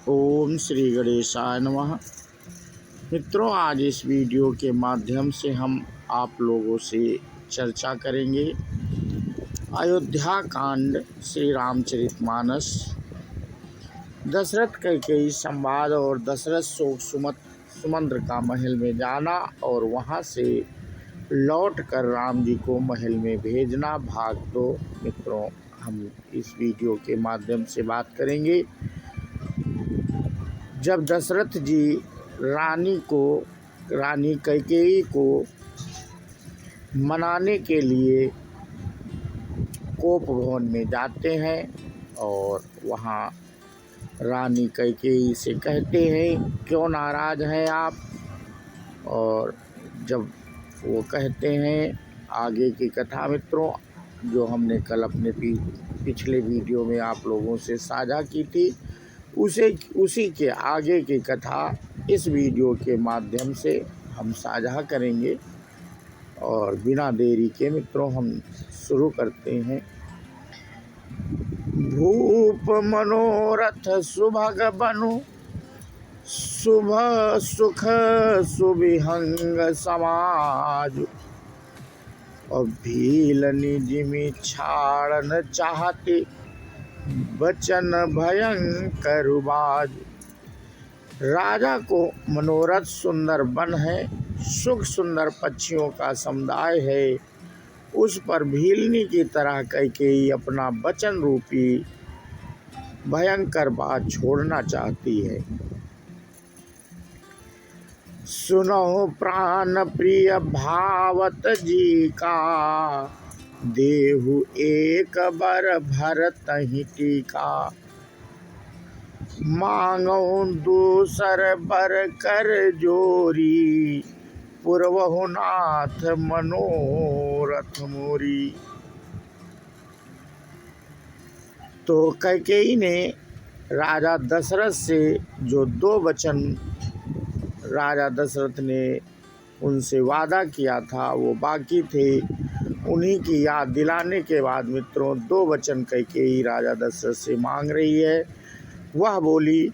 ओम श्री गणेशाय नमः। मित्रों, आज इस वीडियो के माध्यम से हम आप लोगों से चर्चा करेंगे अयोध्या कांड, श्री रामचरितमानस, दशरथ कैकेयी संवाद और दशरथ शोक सुमंत्र का महल में जाना और वहां से लौटकर राम जी को महल में भेजना, भाग 2। मित्रों, हम इस वीडियो के माध्यम से बात करेंगे जब दशरथ जी रानी कैकेयी को मनाने के लिए कोप भवन में जाते हैं और वहाँ रानी कैकेयी से कहते हैं, क्यों नाराज़ हैं आप। और जब वो कहते हैं, आगे की कथा मित्रों जो हमने कल अपने पिछले वीडियो में आप लोगों से साझा की थी, उसी के आगे की कथा इस वीडियो के माध्यम से हम साझा करेंगे। और बिना देरी के मित्रों हम शुरू करते हैं। भूप मनोरथ सुभग बनु, शुभ सुख सुविहंग समाज, और भील निजिमी छाड़न चाहते, बचन भयंकर बाज। राजा को मनोरथ सुंदर वन है, सुख सुंदर पक्षियों का समुदाय है, उस पर भीलनी की तरह कैकेयी अपना वचन रूपी भयंकर बात छोड़ना चाहती है। सुनो प्राण प्रिय भावत जी का, देहु एक बर भरत ही टीका, मांगो दूसर बर कर जोरी, पूर्वहु नाथ मनोरथ मोरी। तो कैकेयी ने राजा दशरथ से जो 2 वचन राजा दशरथ ने उनसे वादा किया था वो बाकी थे, उन्हीं की याद दिलाने के बाद मित्रों 2 वचन कैकेयी राजा दशरथ से मांग रही है। वह बोली,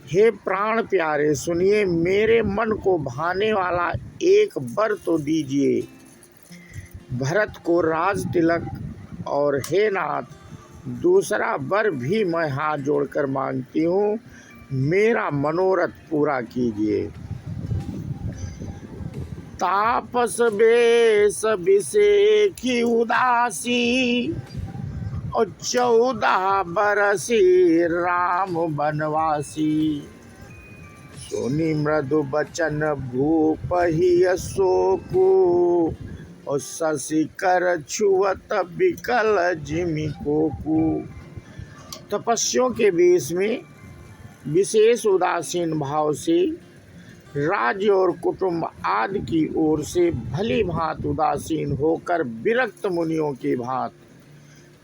हे प्राण प्यारे सुनिए, मेरे मन को भाने वाला एक वर तो दीजिए, भरत को राज तिलक, और हे नाथ दूसरा वर भी मैं हाथ जोड़कर मांगती हूँ, मेरा मनोरथ पूरा कीजिए। तापस बेश विषेखी उदासी, और 14 बरसी राम बनवासी, सुनी मृदु बचन भूप ही शोकु, और शशि कर छुअत विकल जिमि कोकु। तपस्वियों के बीच में विशेष उदासीन भाव से राज्य और कुटुंब आदि की ओर से भली भांत उदासीन होकर विरक्त मुनियों की भांत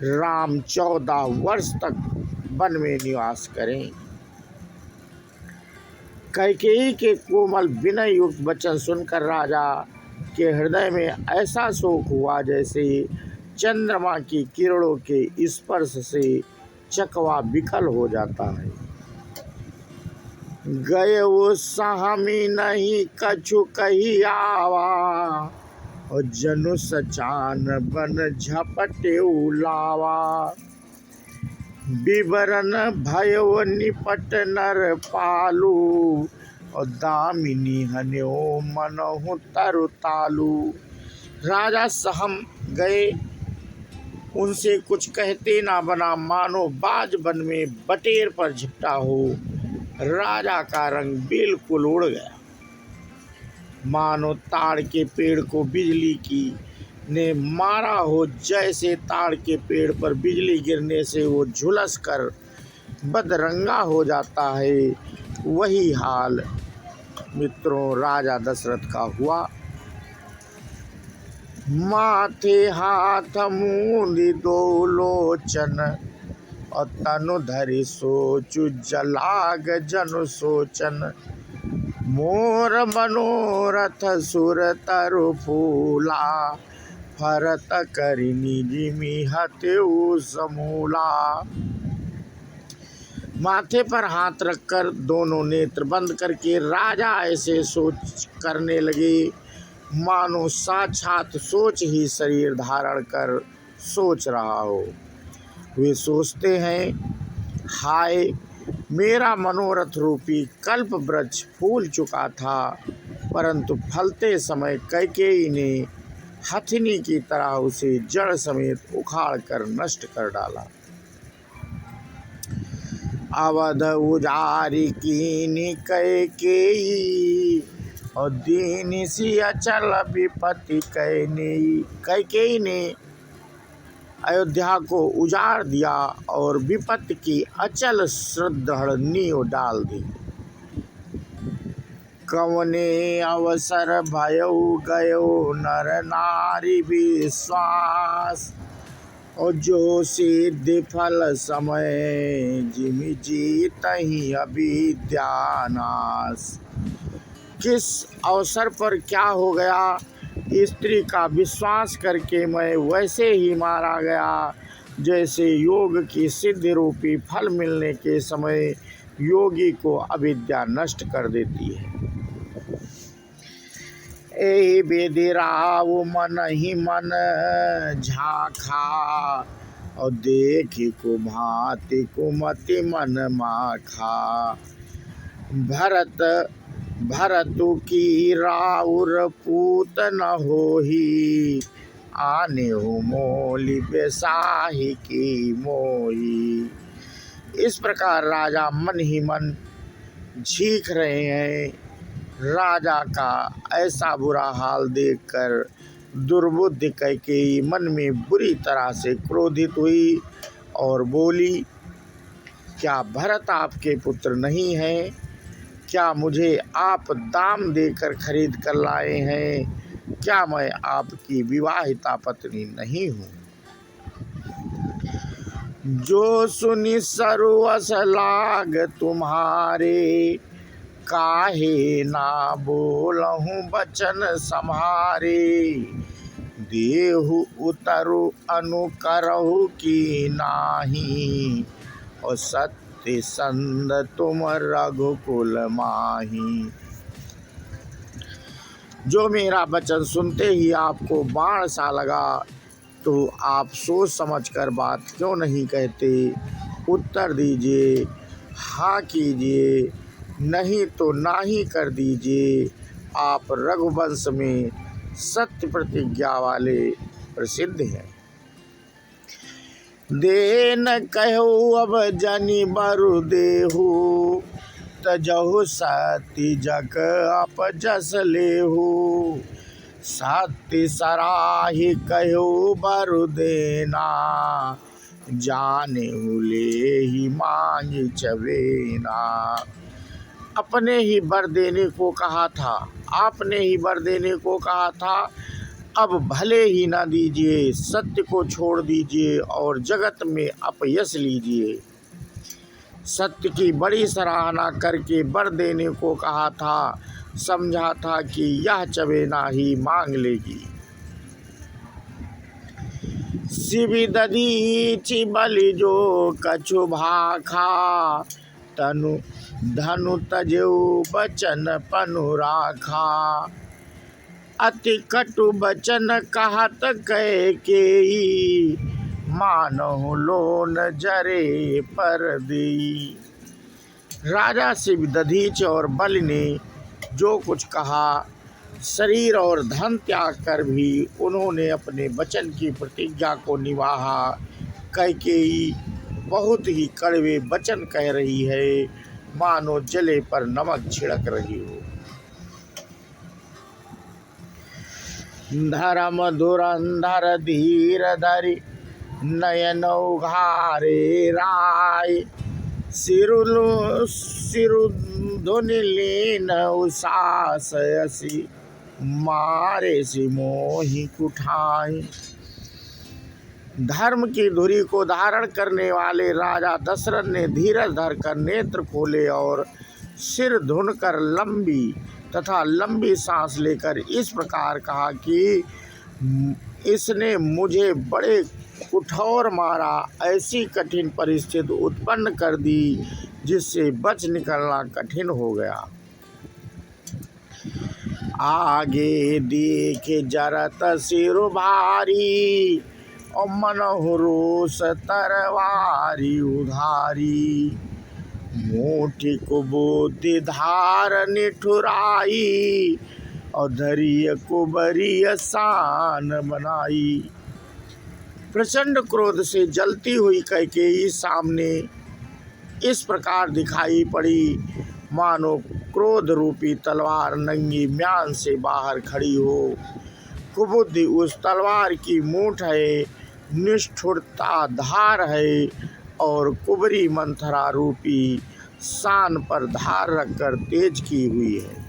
राम 14 वर्ष तक वन में निवास करें। कैकेयी के कोमल विनय युक्त वचन सुनकर राजा के हृदय में ऐसा शोक हुआ जैसे चंद्रमा की किरणों के स्पर्श से चकवा विकल हो जाता है। गए वो सहमी नहीं कछु कही आवा, और जनु सचान बन झपटे उलावा, विवरण भयो निपट नर पालू, और दामिनी हन्यो मनहु तरु तालू। राजा सहम गए, उनसे कुछ कहते ना बना, मानो बाज वन में बटेर पर झपटा हो। राजा का रंग बिल्कुल उड़ गया, मानो ताड़ के पेड़ को बिजली की ने मारा हो। जैसे ताड़ के पेड़ पर बिजली गिरने से वो झुलस कर बदरंगा हो जाता है, वही हाल मित्रों राजा दशरथ का हुआ। माथे हाथ मूंदि 2 लोचन, और तनु धरि सोचु जलाग जनु सोचन, मोर मनोरथ सुर तरु फूला, फरत करि निजिमि हत्यु समूला। माथे पर हाथ रखकर दोनों नेत्र बंद करके राजा ऐसे सोच करने लगे मानो साक्षात सोच ही शरीर धारण कर सोच रहा हो। वे सोचते हैं, हाय, मेरा मनोरथ रूपी कल्प वृक्ष फूल चुका था, परंतु फलते समय कैकेयी ने हथिनी की तरह उसे जड़ समेत उखाड़ कर नष्ट कर डाला। अवध उजारी कीनी कैकेयी और दीन सी अचल विपत्ति कैकेयी ने अयोध्या को उजाड़ दिया और विपत्ति की अचल श्रद्धा नींव डाल दी। कवने अवसर भयो गयो नर नारी विश्वास और जो सिद्धि फल समय जिमि जीत ही अविद्यानाश। किस अवसर पर क्या हो गया, स्त्री का विश्वास करके मैं वैसे ही मारा गया जैसे योग की सिद्धि रूपी फल मिलने के समय योगी को अविद्या नष्ट कर देती है। एहि विधि राव मन ही मन झाखा और देखी को भांति कुमति मन माखा। भरतु की राउर पूत न होही आने हो मोली बेसाही की मोही। इस प्रकार राजा मन ही मन झीक रहे हैं। राजा का ऐसा बुरा हाल देखकर दुर्बुद्धि कैकेयी मन में बुरी तरह से क्रोधित हुई और बोली, क्या भरत आपके पुत्र नहीं हैं? क्या मुझे आप दाम देकर खरीद कर लाए हैं? क्या मैं आपकी विवाहिता पत्नी नहीं हूँ? जो सुनि सर्वस लाग तुम्हारे काहे ना बोलहूँ बचन सम्हारे। देहु उतरु अनुकरहु की नाही और सत्य संद तुम रघुकुल माही। जो मेरा वचन सुनते ही आपको बाण सा लगा तो आप सोच समझकर बात क्यों नहीं कहते? उत्तर दीजिए, हाँ कीजिए, नहीं तो नाही कर दीजिए। आप रघुवंश में सत्य प्रतिज्ञा वाले प्रसिद्ध हैं। देन कहो अब जनि बरु देहु तजहु सती जग अपजस लेहु। सत्य सराहि कहो बरु देना जाने ले ही मांगी चवेना। अपने ही वर देने को कहा था, आपने ही वर देने को कहा था, अब भले ही ना दीजिए, सत्य को छोड़ दीजिए और जगत में अपयश लीजिए। सत्य की बड़ी सराहना करके वर देने को कहा था, समझा था कि यह चवेना ही मांग लेगी। शिवि दधीचि बलि जो कछु भाखा तनु धनु तजेऊ बचन पनु राखा। अति कटु बचन कहत कैकेयी मानहु लोन जरे पर दी। राजा शिव दधीच और बलि ने जो कुछ कहा, शरीर और धन त्याग कर भी उन्होंने अपने वचन की प्रतिज्ञा को निभाया। कैकेयी बहुत ही कड़वे वचन कह रही है, मानो जले पर नमक छिड़क रही हो। धर्म धुरंधर धीर धरि नयन उघारे राय। सिरु धुनि लीन उसासयसी मारे सी मोहि कुठाई। धर्म की धुरी को धारण करने वाले राजा दशरथ ने धीरज धरकर नेत्र खोले और सिर धुनकर लंबी सांस लेकर इस प्रकार कहा कि इसने मुझे बड़े कठोर मारा, ऐसी कठिन परिस्थिति उत्पन्न कर दी जिससे बच निकलना कठिन हो गया। आगे देखे जरत सिर भारी, और मनहु रोष तरवारी उधारी। मोटी कुबुद्धि धार निठुराई, और धरिय कुबरिय सान बनाई। प्रचंड क्रोध से जलती हुई कैकेयी सामने इस प्रकार दिखाई पड़ी, मानो क्रोध रूपी तलवार नंगी म्यान से बाहर खड़ी हो। कुबुद्धि उस तलवार की मूठ है, निष्ठुरता धार है, और कुबरी मंथरा रूपी सान पर धार रखकर तेज की हुई है।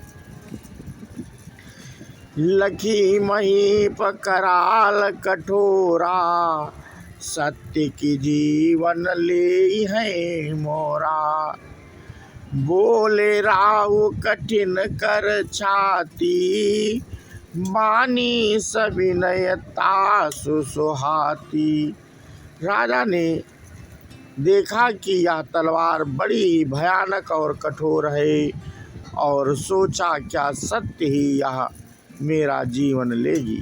लखी महीप कराल कठोरा, सत्य की जीवन ले है मोरा। बोले राहु कठिन कर छाती, बानी सविनयता सुसुहाती। राजा ने देखा कि यह तलवार बड़ी भयानक और कठोर है, और सोचा क्या सत्य ही यह मेरा जीवन लेगी।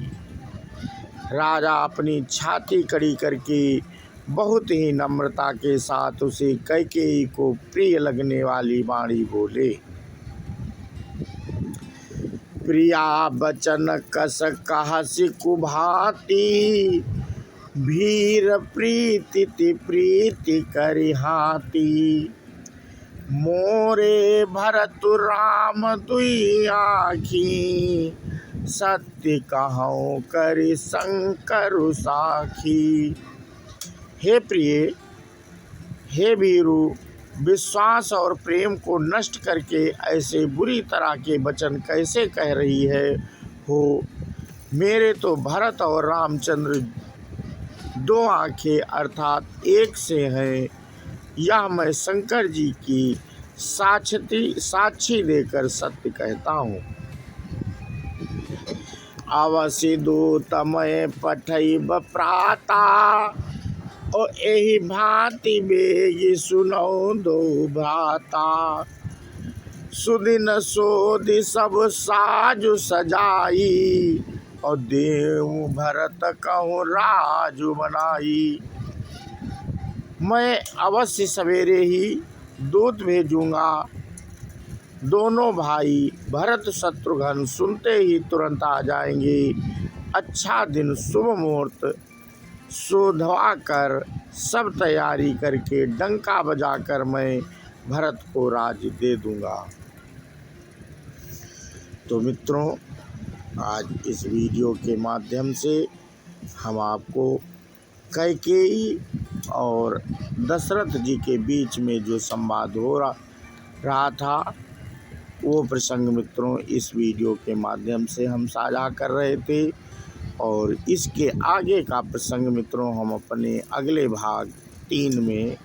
राजा अपनी छाती कड़ी करके बहुत ही नम्रता के साथ उसे कैकेयी को प्रिय लगने वाली वाणी बोले। प्रिया बचन कस कहसी कुभाती, भीर प्रीति प्रीति करिहाती। मोरे भरत राम दुई आँखी, सत्य कहूँ करि शंकर साखी। हे प्रिय, हे वीरु, विश्वास और प्रेम को नष्ट करके ऐसे बुरी तरह के वचन कैसे कह रही है हो। मेरे तो भरत और रामचंद्र दो आँखें अर्थात एक से हैं, यह मैं शंकर जी की साक्षी देकर सत्य कहता हूँ। अवश्य दूत मैं पठैब प्राता, और एहि भांति बेगी सुनौ दो भ्राता। सुदिन सोधि सब साजु सजाई, और देव भरत कहूँ राजु बनाई। मैं अवश्य सवेरे ही दूत भेजूंगा। दोनों भाई भरत शत्रुघ्न सुनते ही तुरंत आ जाएंगे। अच्छा दिन शुभ मुहूर्त शोधवा कर सब तैयारी करके डंका बजाकर मैं भरत को राज्य दे दूंगा। तो मित्रों, आज इस वीडियो के माध्यम से हम आपको कैकेयी और दशरथ जी के बीच में जो संवाद हो रहा था वो प्रसंग मित्रों इस वीडियो के माध्यम से हम साझा कर रहे थे। और इसके आगे का प्रसंग मित्रों हम अपने अगले भाग 3 में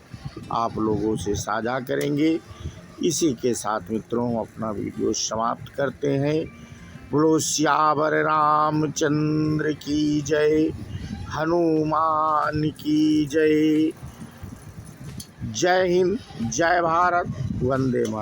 आप लोगों से साझा करेंगे। इसी के साथ मित्रों हम अपना वीडियो समाप्त करते हैं। बोलो सियावर रामचंद्र की जय, हनुमान की जय। जय हिंद, जय भारत, वंदे मातरम।